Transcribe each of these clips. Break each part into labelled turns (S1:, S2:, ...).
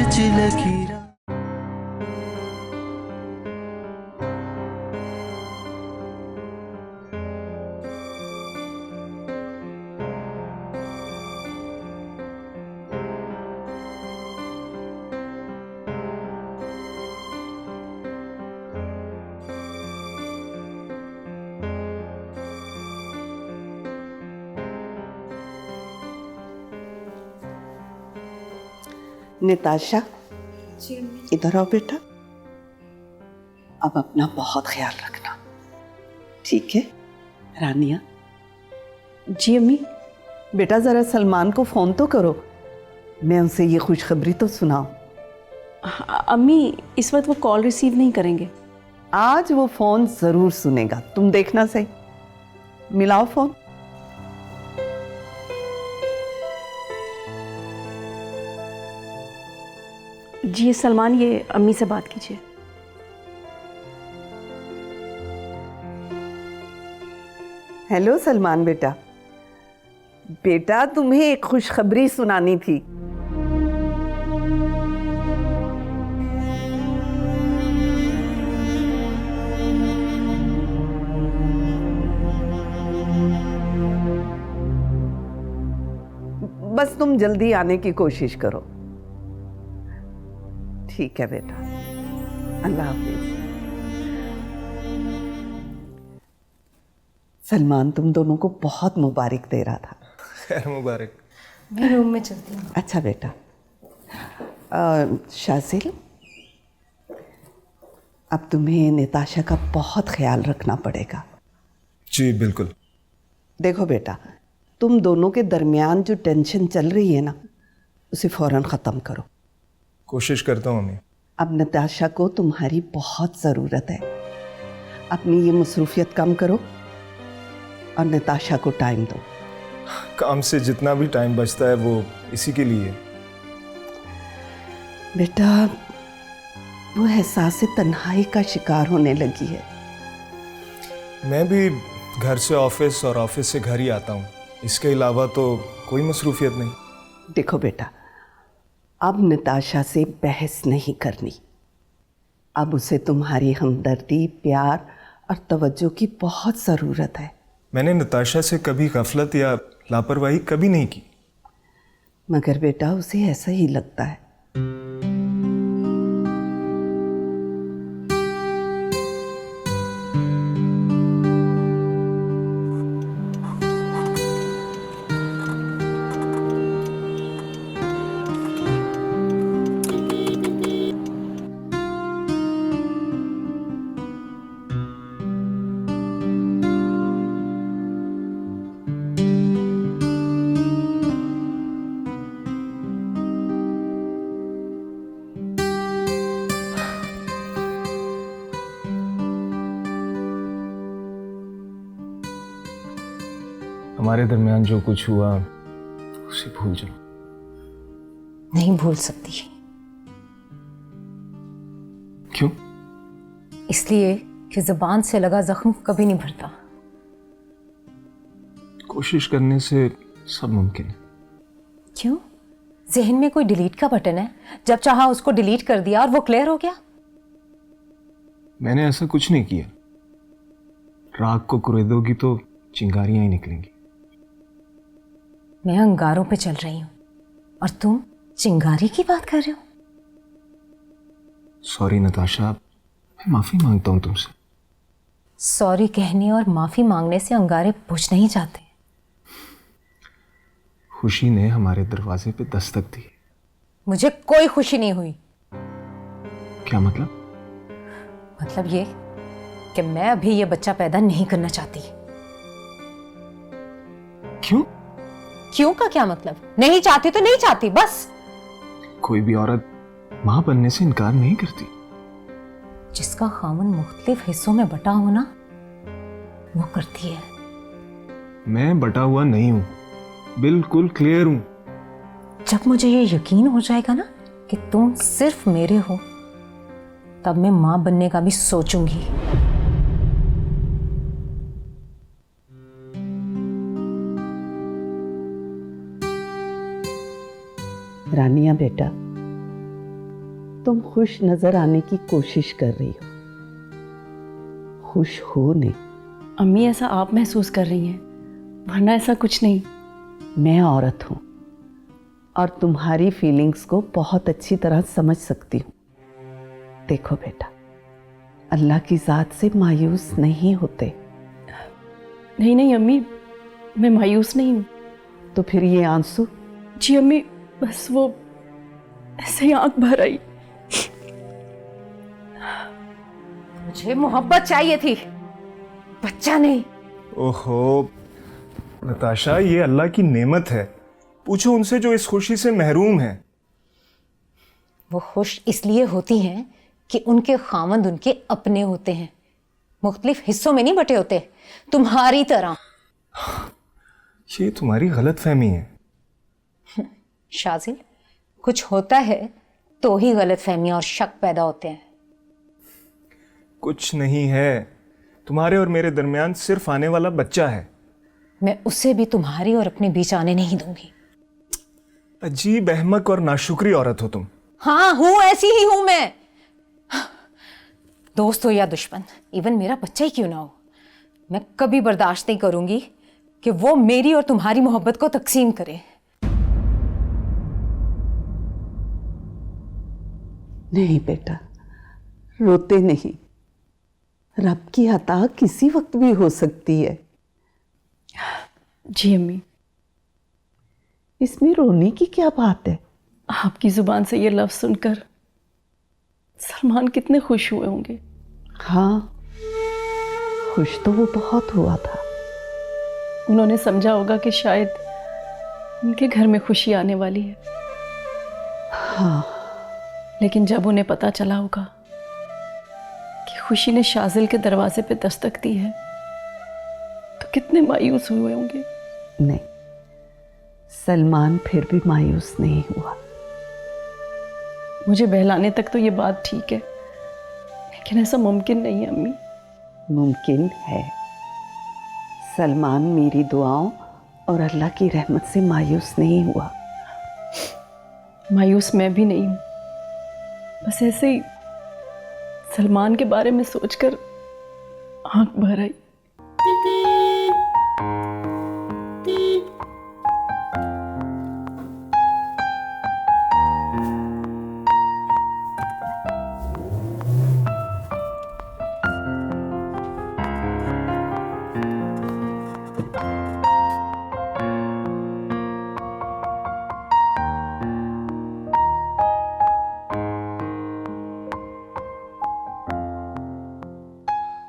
S1: विच लकीरा।
S2: निताशा, इधर आओ बेटा। अब अपना बहुत ख्याल रखना, ठीक है? रानिया।
S3: जी अम्मी।
S2: बेटा जरा सलमान को फोन तो करो, मैं उसे ये खुशखबरी तो सुनाऊं।
S3: अम्मी इस वक्त वो कॉल रिसीव नहीं करेंगे।
S2: आज वो फोन जरूर सुनेगा, तुम देखना सही। मिलाओ फोन।
S3: जी सलमान, ये अम्मी से बात कीजिए।
S2: हेलो सलमान बेटा। बेटा तुम्हें एक खुशखबरी सुनानी थी। बस तुम जल्दी आने की कोशिश करो। ठीक है बेटा, अल्लाह हाफिज। सलमान तुम दोनों को बहुत मुबारक दे रहा था।
S4: खैर मुबारक।
S5: मैं रूम में चलती हूँ।
S2: अच्छा बेटा। शाजिल, अब तुम्हें निताशा का बहुत ख्याल रखना पड़ेगा।
S4: जी बिल्कुल।
S2: देखो बेटा, तुम दोनों के दरमियान जो टेंशन चल रही है ना, उसे फौरन ख़त्म करो।
S4: कोशिश करता हूँ मम्मी।
S2: अब निताशा को तुम्हारी बहुत ज़रूरत है। अपनी ये मसरूफियत कम करो और निताशा को टाइम दो।
S4: काम से जितना भी टाइम बचता है वो इसी के लिए है।
S2: बेटा वो एहसास तन्हाई का शिकार होने लगी है।
S4: मैं भी घर से ऑफिस और ऑफिस से घर ही आता हूँ, इसके अलावा तो कोई मसरूफियत नहीं।
S2: देखो बेटा, अब निताशा से बहस नहीं करनी। अब उसे तुम्हारी हमदर्दी, प्यार और तवज्जो की बहुत ज़रूरत है।
S4: मैंने निताशा से कभी गफलत या लापरवाही कभी नहीं की।
S2: मगर बेटा उसे ऐसा ही लगता है।
S4: हमारे दरमियान जो कुछ हुआ उसे भूल जाओ।
S5: नहीं भूल सकती।
S4: क्यों?
S5: इसलिए कि जुबान से लगा जख्म कभी नहीं भरता।
S4: कोशिश करने से सब मुमकिन है।
S5: क्यों? जहन में कोई डिलीट का बटन है, जब चाहा उसको डिलीट कर दिया और वो क्लियर हो गया?
S4: मैंने ऐसा कुछ नहीं किया। राग को कुरेदोगी तो चिंगारियां ही निकलेंगी।
S5: मैं अंगारों पे चल रही हूं और तुम चिंगारी की बात कर रहे हो।
S4: सॉरी नताशा, मैं माफी मांगता हूं तुमसे।
S5: सॉरी कहने और माफी मांगने से अंगारे बुझ नहीं जाते।
S4: खुशी ने हमारे दरवाजे पे दस्तक दी।
S5: मुझे कोई खुशी नहीं हुई।
S4: क्या मतलब?
S5: मतलब ये कि मैं अभी ये बच्चा पैदा नहीं करना चाहती।
S4: क्यों?
S5: क्यों का क्या मतलब? नहीं चाहती तो नहीं चाहती, बस।
S4: कोई भी औरत मां बनने से इनकार नहीं करती।
S5: जिसका खामन मुख्तलिफ हिस्सों में बटा हो ना, वो करती है।
S4: मैं बटा हुआ नहीं हूं, बिल्कुल क्लियर हूं।
S5: जब मुझे ये यकीन हो जाएगा ना कि तुम सिर्फ मेरे हो, तब मैं मां बनने का भी सोचूंगी।
S2: रानिया बेटा, तुम खुश नजर आने की कोशिश कर रही हो, खुश हो नहीं।
S3: अम्मी ऐसा आप महसूस कर रही हैं, वरना ऐसा कुछ नहीं।
S2: मैं औरत हूं और तुम्हारी फीलिंग्स को बहुत अच्छी तरह समझ सकती हूं। देखो बेटा, अल्लाह की ज़ात से मायूस नहीं होते।
S3: नहीं नहीं अम्मी, मैं मायूस नहीं हूँ।
S2: तो फिर ये आंसू?
S3: जी अम्मी, बस वो ऐसे ही आंख भर आई।
S5: मुझे मोहब्बत चाहिए थी, बच्चा नहीं।
S4: ओहो नताशा, ये अल्लाह की नेमत है। पूछो उनसे जो इस खुशी से महरूम है।
S5: वो खुश इसलिए होती हैं कि उनके खामंद उनके अपने होते हैं, मुख्तलिफ हिस्सों में नहीं बटे होते तुम्हारी तरह।
S4: ये तुम्हारी गलत फहमी है।
S5: शाजिल, कुछ होता है तो ही गलत फहमियां और शक पैदा होते हैं।
S4: कुछ नहीं है, तुम्हारे और मेरे दरमियान सिर्फ आने वाला बच्चा है।
S5: मैं उसे भी तुम्हारी और अपने बीच आने नहीं दूंगी।
S4: अजीब, अहमक और नाशुक्री औरत हो तुम।
S5: हाँ हूं, ऐसी ही हूं मैं। दोस्त हो या दुश्मन, इवन मेरा बच्चा ही क्यों ना हो, मैं कभी बर्दाश्त नहीं करूंगी कि वो मेरी और तुम्हारी मोहब्बत को तकसीम करे।
S2: नहीं बेटा, रोते नहीं। रब की अता किसी वक्त भी हो सकती है।
S3: जी अम्मी,
S2: इसमें रोने की क्या बात है?
S3: आपकी जुबान से ये लफ्ज सुनकर सलमान कितने खुश हुए होंगे।
S2: हाँ, खुश तो वो बहुत हुआ था।
S3: उन्होंने समझा होगा कि शायद उनके घर में खुशी आने वाली है।
S2: हाँ,
S3: लेकिन जब उन्हें पता चला होगा कि खुशी ने शाजिल के दरवाजे पे दस्तक दी है, तो कितने मायूस हुए होंगे।
S2: नहीं, सलमान फिर भी मायूस नहीं हुआ।
S3: मुझे बहलाने तक तो ये बात ठीक है, लेकिन ऐसा मुमकिन नहीं है अम्मी।
S2: मुमकिन है। सलमान मेरी दुआओं और अल्लाह की रहमत से मायूस नहीं हुआ।
S3: मायूस मैं भी नहीं हूं, बस ऐसे ही सलमान के बारे में सोचकर आंख भर आई।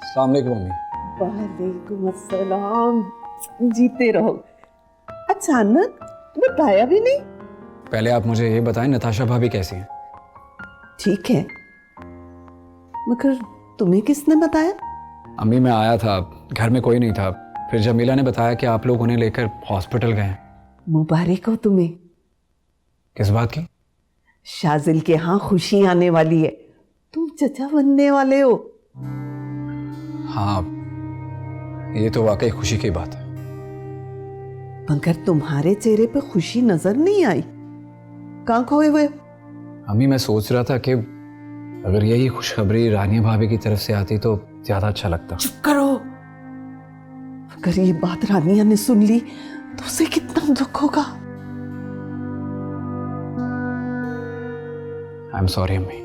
S1: अस्सलाम वालेकुम मम्मी।
S2: वालेकुम अस्सलाम। जीते रहो। अचानक बताया भी नहीं।
S1: पहले आप मुझे ये बताएं, नताशा भाभी कैसी हैं?
S2: ठीक है, मगर तुम्हें किसने बताया?
S1: अम्मी, मैं आया था, घर में कोई नहीं था। फिर जमीला ने बताया कि आप लोग उन्हें लेकर हॉस्पिटल गए हैं।
S2: मुबारक हो तुम्हें।
S1: किस बात की?
S2: शाजिल के यहाँ खुशी आने वाली है, तुम चचा बनने वाले हो।
S1: हाँ, ये तो वाकई खुशी की बात है।
S2: मगर तुम्हारे चेहरे पे खुशी नजर नहीं आई, कहाँ खोए हुए?
S1: अम्मी, मैं सोच रहा था कि अगर यही खुशखबरी रानिया भाभी की तरफ से आती तो ज्यादा अच्छा लगता।
S2: चुप करो। अगर ये बात रानिया ने सुन ली तो उसे कितना दुख होगा।
S1: आई एम सॉरी अम्मी।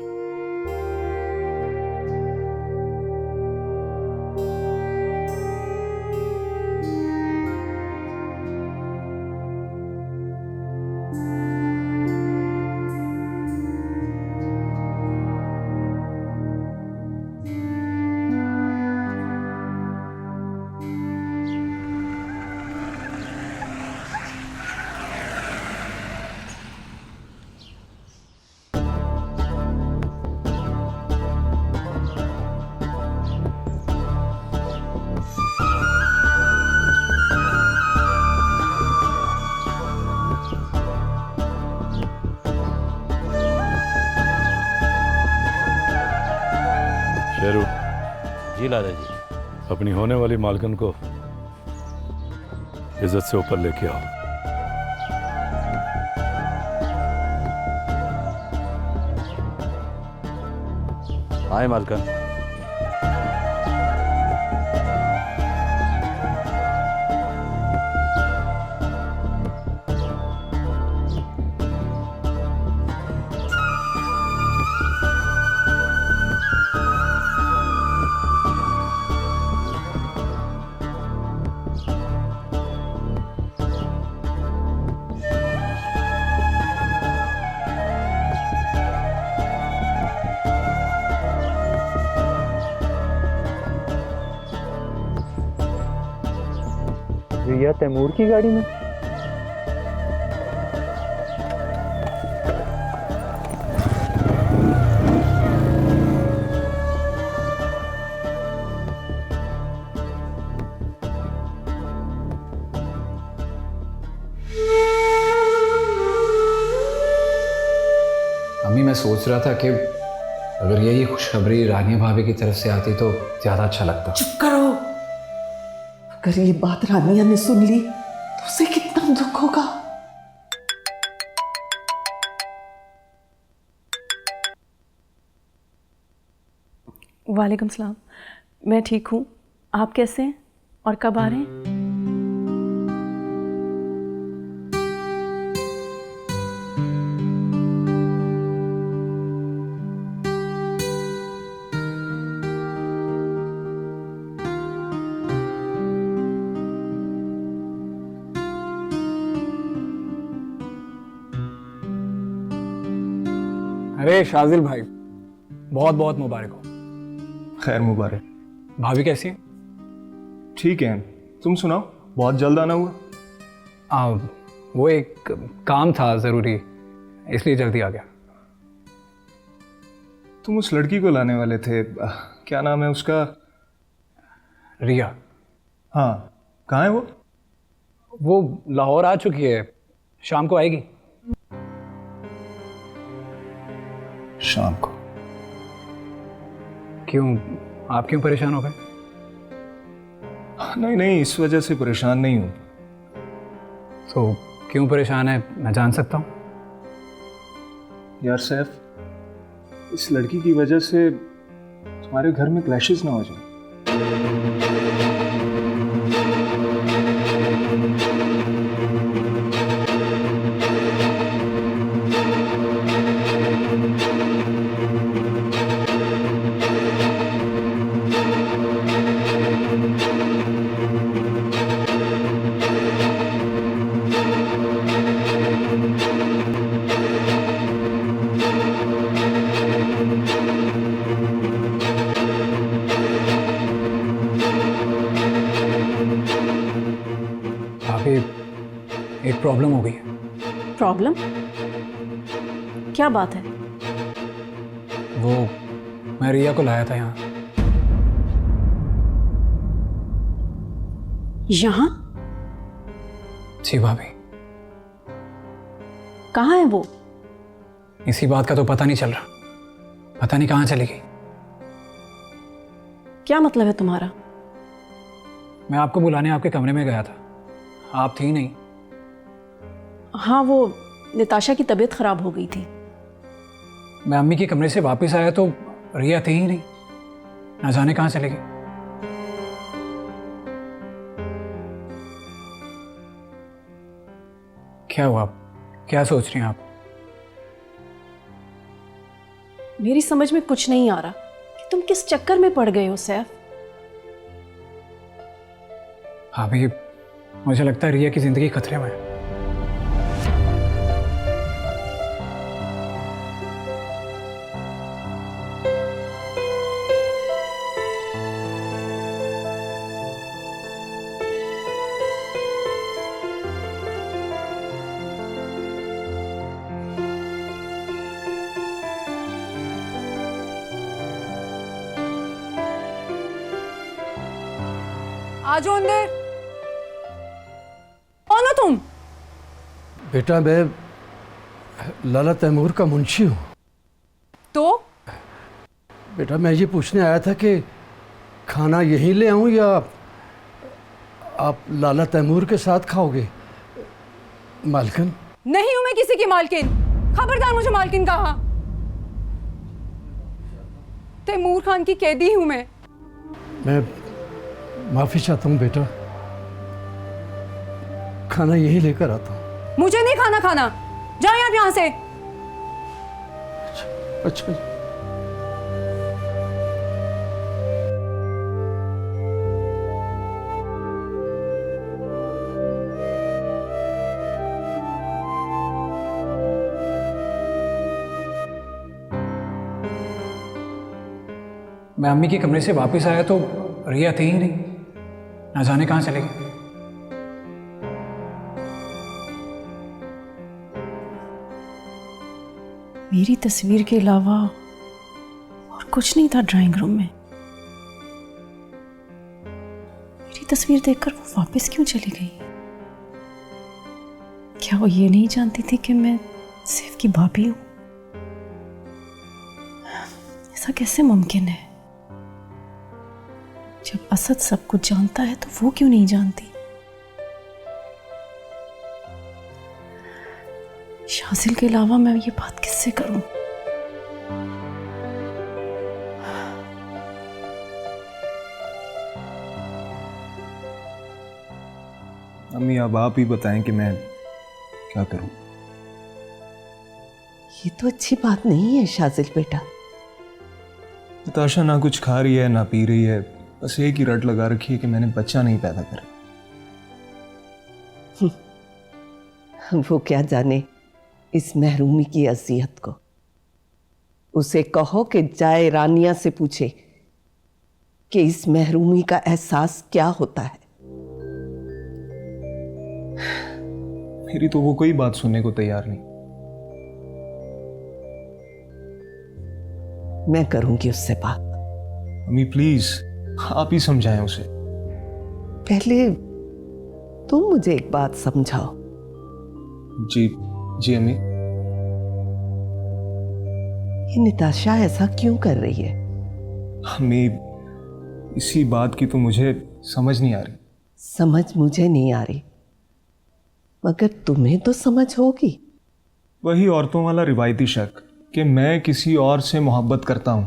S6: शेरू जी लाला जी, अपनी होने वाली मालकिन को इज्जत से ऊपर लेके आओ। आए मालकन।
S7: रिया तैमूर की गाड़ी में?
S1: अम्मी, मैं सोच रहा था कि अगर यही खुशखबरी रानिया भाभी की तरफ से आती तो ज़्यादा अच्छा लगता।
S2: चुप करो। अगर ये बात रानिया ने सुन ली तो उसे कितना दुख होगा।
S3: वालेकुम सलाम। मैं ठीक हूँ, आप कैसे हैं और कब आ रहे हैं?
S7: अरे शाजिल भाई, बहुत बहुत मुबारक हो।
S4: खैर मुबारक।
S7: भाभी कैसी है?
S4: ठीक है, तुम सुनाओ, बहुत जल्द आना हुआ?
S7: वो एक काम था ज़रूरी, इसलिए जल्दी आ गया।
S4: तुम उस लड़की को लाने वाले थे, क्या नाम है उसका?
S7: रिया।
S4: हाँ, कहाँ है
S7: वो लाहौर आ चुकी है, शाम को आएगी।
S1: शाम को?
S7: क्यों, आप क्यों परेशान हो गए?
S4: नहीं नहीं, इस वजह से परेशान नहीं हूँ।
S7: तो क्यों परेशान है, मैं जान सकता हूँ?
S4: यार सैफ, इस लड़की की वजह से तुम्हारे घर में क्लैशेस ना हो जाए।
S7: भाभी, एक प्रॉब्लम हो गई है।
S3: प्रॉब्लम? क्या बात है?
S7: वो मैं रिया को लाया था यहाँ।
S3: यहाँ?
S7: जी भाभी।
S3: कहाँ है वो?
S7: इसी बात का तो पता नहीं चल रहा, पता नहीं कहाँ चली गई।
S3: क्या मतलब है तुम्हारा?
S7: मैं आपको बुलाने आपके कमरे में गया था, आप थी नहीं।
S3: हाँ, वो निताशा की तबीयत खराब हो गई थी।
S7: मैं अम्मी के कमरे से वापस आया तो रिया थी ही नहीं, ना जाने कहाँ चली गई। क्या हुआ, क्या सोच रही हैं आप?
S3: मेरी समझ में कुछ नहीं आ रहा कि तुम किस चक्कर में पड़ गए हो सैफ।
S7: भाभी, मुझे लगता है रिया की जिंदगी खतरे में है।
S8: आ जाओ अंदर। कौन हो तुम?
S9: बेटा, मैं लाला तैमूर का मुंशी हूँ।
S8: तो
S9: बेटा, मैं ये पूछने आया था कि खाना यहीं ले आऊँ या आप लाला तैमूर के साथ खाओगे? मालकिन?
S8: नहीं हूं मैं किसी की मालकिन। खबरदार, मुझे मालकिन कहा। तैमूर खान की कैदी हूं मैं
S9: माफ़ी चाहता हूँ बेटा, खाना यही लेकर आता हूँ।
S8: मुझे नहीं खाना खाना, जाए आप यहां से।
S9: अच्छा
S7: मैं अम्मी के कमरे से वापस आया तो रिया थी ही नहीं, ना जाने कहाँ चले गई।
S3: मेरी तस्वीर के अलावा और कुछ नहीं था ड्राइंग रूम में। मेरी तस्वीर देखकर वो वापस क्यों चली गई? क्या वो ये नहीं जानती थी कि मैं सैफ की भाभी हूं? ऐसा कैसे मुमकिन है? जब असद सब कुछ जानता है तो वो क्यों नहीं जानती? शाजिल के अलावा मैं ये बात किससे करूं?
S4: अम्मी अब आप ही बताएं कि मैं क्या करूं।
S2: ये तो अच्छी बात नहीं है शाजिल बेटा।
S4: नताशा ना कुछ खा रही है ना पी रही है, बस एक ही रट लगा रखी है कि मैंने बच्चा नहीं पैदा करा।
S2: वो क्या जाने इस महरूमी की अजियत को। उसे कहो कि जाए रानिया से पूछे कि इस महरूमी का एहसास क्या होता है।
S4: मेरी तो वो कोई बात सुनने को तैयार नहीं।
S2: मैं करूंगी उससे बात।
S4: अम्मी प्लीज आप ही समझाएं उसे।
S2: पहले तुम मुझे एक बात समझाओ।
S4: जी जी अम्मी।
S2: ये निताशा ऐसा क्यों कर रही है?
S4: अम्मी इसी बात की तो मुझे समझ नहीं आ रही।
S2: समझ मुझे नहीं आ रही, मगर तुम्हें तो समझ होगी।
S4: वही औरतों वाला रिवायती शक कि मैं किसी और से मोहब्बत करता हूं।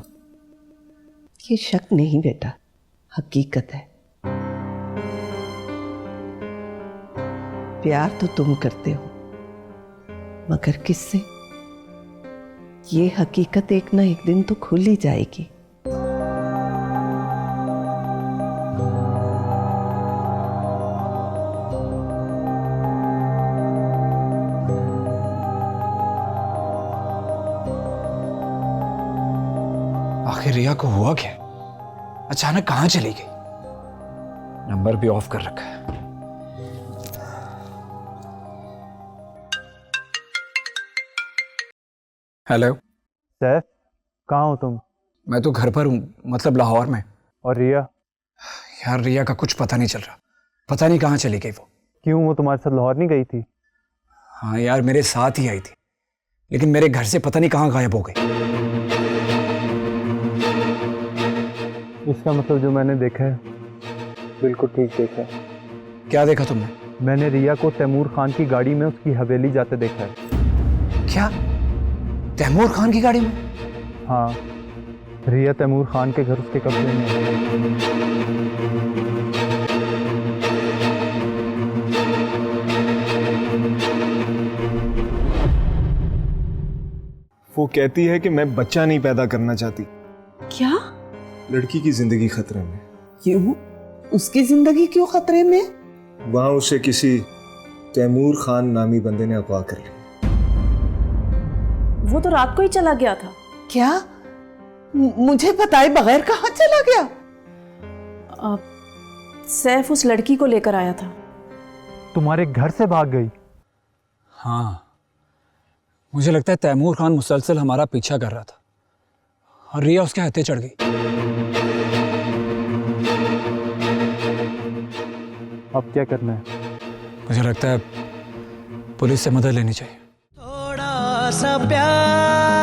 S2: ये शक नहीं बेटा, हकीकत है। प्यार तो तुम करते हो, मगर किससे? ये हकीकत एक ना एक दिन तो खुल ही जाएगी।
S7: आखिर रिया को हुआ क्या? अचानक कहाँ चली गई? नंबर भी ऑफ कर रखा है। हेलो
S10: सैफ, कहाँ हो तुम?
S7: मैं तो घर पर हूँ, मतलब लाहौर में।
S10: और रिया?
S7: यार रिया का कुछ पता नहीं चल रहा, पता नहीं कहाँ चली गई वो।
S10: क्यों, वो तुम्हारे साथ लाहौर नहीं गई थी?
S7: हाँ यार मेरे साथ ही आई थी, लेकिन मेरे घर से पता नहीं कहाँ गायब हो गई।
S10: इसका मतलब जो मैंने देखा है बिल्कुल ठीक देखा है।
S7: क्या देखा तुमने?
S10: मैंने रिया को तैमूर खान की गाड़ी में उसकी हवेली जाते देखा है।
S7: क्या? तैमूर खान की गाड़ी में?
S10: हाँ, रिया तैमूर खान के घर उसके कब्जे में है।
S4: वो कहती है कि मैं बच्चा नहीं पैदा करना चाहती।
S2: क्या?
S4: लड़की की जिंदगी खतरे में।
S2: क्यों? उसकी जिंदगी क्यों खतरे में?
S4: वहां उसे किसी तैमूर खान नामी बंदे ने अगवा कर लिया।
S3: वो तो रात को ही चला गया था।
S2: क्या? मुझे बताए बगैर कहाँ चला गया?
S3: सैफ उस लड़की को लेकर आया था।
S10: तुम्हारे घर से भाग गई?
S7: हाँ, मुझे लगता है तैमूर खान मुसलसल हमारा पीछा कर रहा था और रिया उसके हत्थे चढ़ गई।
S10: अब क्या करना है?
S7: मुझे लगता है पुलिस से मदद लेनी चाहिए।
S11: थोड़ा सा प्यार